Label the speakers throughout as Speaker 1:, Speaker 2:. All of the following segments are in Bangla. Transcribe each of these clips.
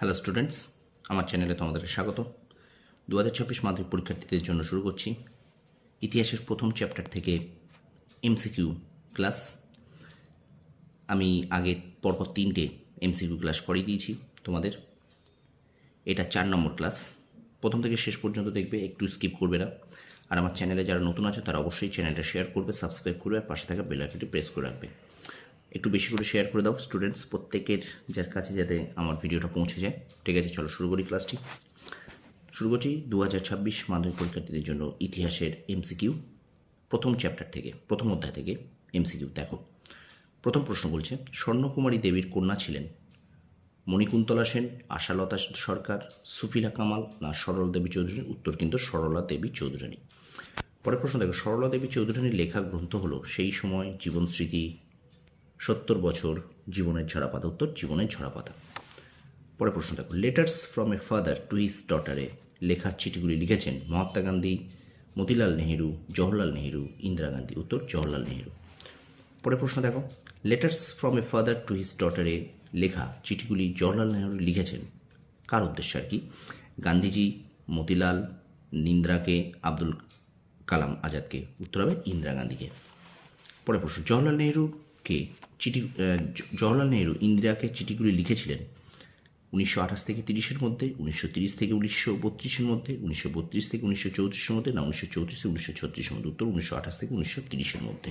Speaker 1: হ্যালো স্টুডেন্টস, আমার চ্যানেলে তোমাদেরকে স্বাগত। 2024 মাধ্যমিক পরীক্ষার্থীদের জন্য শুরু করছি ইতিহাসের প্রথম চ্যাপ্টার থেকে এমসিকিউ ক্লাস। আমি আগে পরপর 3টে এমসিকিউ ক্লাস করিয়ে দিয়েছি তোমাদের। এটা 4 নম্বর ক্লাস। প্রথম থেকে শেষ পর্যন্ত দেখবে, একটু স্কিপ করবে না। আর আমার চ্যানেলে যারা নতুন আছে তারা অবশ্যই চ্যানেলটা শেয়ার করবে, সাবস্ক্রাইব করবে, আর পাশে থাকা বেল আইকনটি প্রেস করে রাখবে। একটু বেশি করে শেয়ার করে দাও স্টুডেন্টস, প্রত্যেকের যার কাছে যাতে আমার ভিডিওটা পৌঁছে যায়। ঠিক আছে, চলো শুরু করি ক্লাসটি। শুরু করছি 2026 মাধ্যমিক পরীক্ষার্থীদের জন্য ইতিহাসের এমসিকিউ প্রথম চ্যাপ্টার থেকে, প্রথম অধ্যায় থেকে এমসিকিউ। দেখো, প্রথম প্রশ্ন বলছে, স্বর্ণকুমারী দেবীর কন্যা ছিলেন মণিকুন্তলা সেন, আশালতা সরকার, সুফিলা কামাল না সরলা দেবী চৌধুরী? উত্তর কিন্তু সরলা দেবী চৌধুরানী। পরের প্রশ্ন দেখো, সরলা দেবী চৌধুরানীর লেখা গ্রন্থ হলো সেই সময়, জীবন স্মৃতি, 70 বছর, জীবনের ঝরাপাতা? উত্তর জীবনের ঝরাপাতা। পরের প্রশ্ন দেখো, letters from a father to his ডটারে লেখার চিঠিগুলি লিখেছেন মহাত্মা গান্ধী, মতিলাল নেহেরু, জওহরলাল নেহেরু, ইন্দিরা গান্ধী? উত্তর জওহরলাল নেহেরু। পরের প্রশ্ন দেখো, letters from a father to his ডটারে লেখা চিঠিগুলি জওহরলাল নেহেরু লিখেছেন কার উদ্দেশ্যে আর কি? গান্ধীজি, মতিলাল, ইন্দিরাকে, আব্দুল কালাম আজাদকে? উত্তর হবে ইন্দিরা গান্ধীকে। পরের প্রশ্ন, জওহরলাল নেহেরু ইন্দিরাকে চিঠিগুলি লিখেছিলেন 1928 থেকে 30-এর মধ্যে, 1930 থেকে 1932-এর মধ্যে, 1932 থেকে 1934-এর মধ্যে, না 1934 থেকে 1936-এর মধ্যে? উত্তর 1928 থেকে 1930-এর মধ্যে।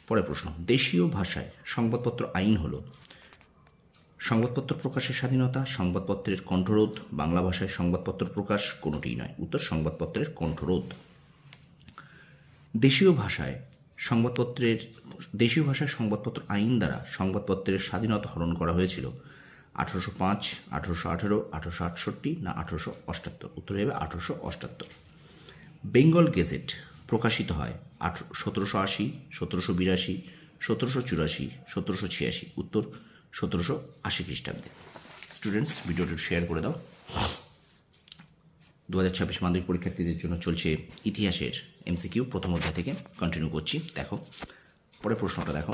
Speaker 1: পরের প্রশ্ন, দেশীয় ভাষায় সংবাদপত্র আইন হল সংবাদপত্র প্রকাশের স্বাধীনতা, সংবাদপত্রের কণ্ঠরোধ, বাংলা ভাষায় সংবাদপত্র প্রকাশ? কোনোটিই নয়। উত্তর সংবাদপত্রের কণ্ঠরোধ। দেশীয় ভাষায় সংবাদপত্র আইন দ্বারা সংবাদপত্রের স্বাধীনতা হরণ করা হয়েছিল 1805, 1818, 1868 না 1878? উত্তর হবে 1878। বেঙ্গল গেজেট প্রকাশিত হয় 1780, 1782, 1784, 1786? উত্তর 1780 খ্রিস্টাব্দে। স্টুডেন্টস, ভিডিওটি শেয়ার করে দাও। 2026 মাধ্যমিক পরীক্ষার্থীদের জন্য চলছে ইতিহাসের এমসিকিউ প্রথম অধ্যায় থেকে, কন্টিনিউ করছি। দেখো, পরের প্রশ্নটা দেখো,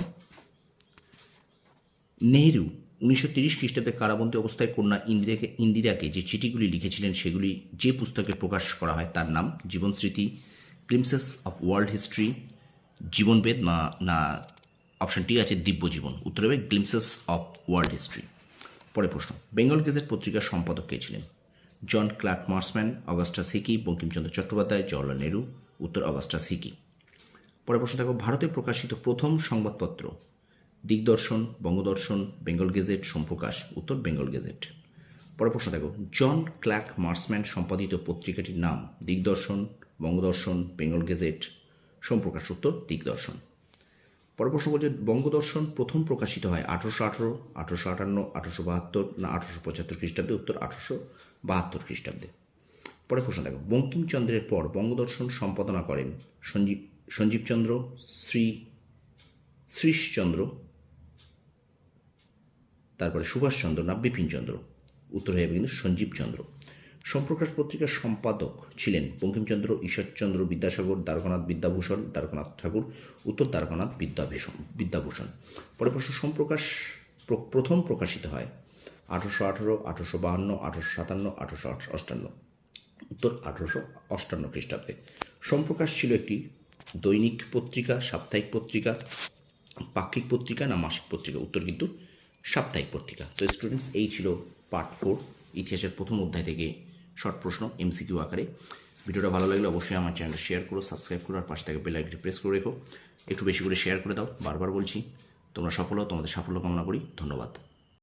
Speaker 1: নেহেরু 1930 খ্রিস্টাব্দে কারাবন্দী অবস্থায় কন্যা ইন্দিরাকে যে চিঠিগুলি লিখেছিলেন সেগুলি যে পুস্তকে প্রকাশ করা হয় তার নাম? জীবন স্মৃতি, গ্লিমসেস অফ ওয়ার্ল্ড হিস্ট্রি, জীবনবেদ না অপশন টি আছে দিব্য জীবন? উত্তর হবে গ্লিমসেস অফ ওয়ার্ল্ড হিস্ট্রি। পরের প্রশ্ন, বেঙ্গল গেজেট পত্রিকার সম্পাদক কে ছিলেন? John Clark Marshman, Augustus Hicky, Bankimchandra Chattopadhyay, Jawaharlal Nehru? উত্তর অগাস্টাস হিকি। পরের প্রশ্ন দেখো, ভারতে প্রকাশিত প্রথম সংবাদপত্র? দিগদর্শন, বঙ্গদর্শন, বেঙ্গল গেজেট, সোমপ্রকাশ? উত্তর বেঙ্গল গেজেট। পরের প্রশ্ন দেখো, জন ক্লার্ক মার্সম্যান সম্পাদিত পত্রিকাটির নাম? দিগদর্শন, বঙ্গদর্শন, বেঙ্গল গেজেট, সোমপ্রকাশ? উত্তর দিগদর্শন। পরের প্রশ্ন বলছে, বঙ্গদর্শন প্রথম প্রকাশিত হয় 1818, 1858, 1872 না 1875 খ্রিস্টাব্দে? উত্তর 1872 খ্রিস্টাব্দে। পরের প্রশ্ন দেখো, বঙ্কিমচন্দ্রের পর বঙ্গদর্শন সম্পাদনা করেন সঞ্জীবচন্দ্র, শ্রীশচন্দ্র, তারপরে সুভাষচন্দ্র না বিপিনচন্দ্র? উত্তর হয়ে যাবে কিন্তু সঞ্জীবচন্দ্র। সোমপ্রকাশ পত্রিকার সম্পাদক ছিলেন বঙ্কিমচন্দ্র, ঈশ্বরচন্দ্র বিদ্যাসাগর, দ্বারকানাথ বিদ্যাভূষণ, দ্বারকানাথ ঠাকুর? উত্তর দ্বারকানাথ বিদ্যাভূষণ। পরে প্রশ্ন, সোমপ্রকাশ প্রথম প্রকাশিত হয় 1818, 1852, 1857, 1858? উত্তর 1858 খ্রিস্টাব্দে। সোমপ্রকাশ ছিল একটি দৈনিক পত্রিকা, সাপ্তাহিক পত্রিকা, পাক্ষিক পত্রিকা না মাসিক পত্রিকা? উত্তর কিন্তু সাপ্তাহিক পত্রিকা। তো স্টুডেন্টস, এই ছিল পার্ট 4 ইতিহাসের প্রথম অধ্যায় থেকে শর্ট প্রশ্ন এমসিকিউ আকারে। ভিডিওটা ভালো লাগলে অবশ্যই আমার চ্যানেলটা শেয়ার করো, সাবস্ক্রাইব করো, আর পাশে থেকে বেল আইকনটি প্রেস করে রেখো। একটু বেশি করে শেয়ার করে দাও, বারবার বলছি। তোমরা সফল হও, তোমাদের সাফল্য কামনা করি। ধন্যবাদ।